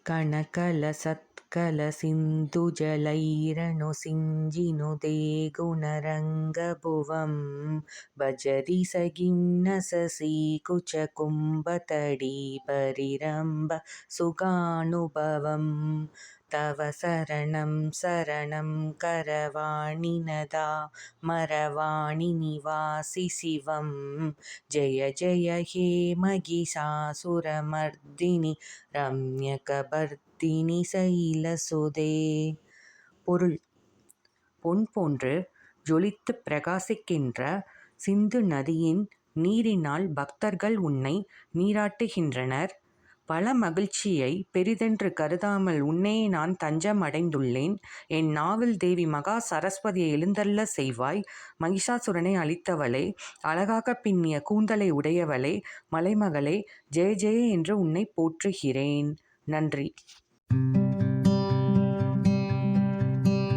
कनकलसत्कलसिन्धुजलैरनुसिञ्जिनुते गुणरङ्गभुवं भजरि सगिन्नससीकुचकुम्भतडीपरिरम्भ सुखानुभवं तव शरणं शरणं करवाणिनदामरवाणि निवासि शिवं जय जय हे महिषासुरमर्दिनि ரம்யகபர்தினி சைலசுதே. பொருள்: பொன் போன்று ஜொலித்துப் பிரகாசிக்கின்ற சிந்து நதியின் நீரினால் பக்தர்கள் உன்னை நீராட்டுகின்றனர். பல மகிழ்ச்சியை பெரிதென்று கருதாமல் உன்னையே நான் தஞ்சம் அடைந்துள்ளேன். என் நாவில் தேவி மகா சரஸ்வதியை எழுந்தருளச் செய்வாய். மகிஷாசுரனை அழித்தவளே, அழகாகப் பின்னிய கூந்தலை உடையவளே, மலைமகளே, ஜெய ஜெய என்று உன்னை போற்றுகிறேன். நன்றி.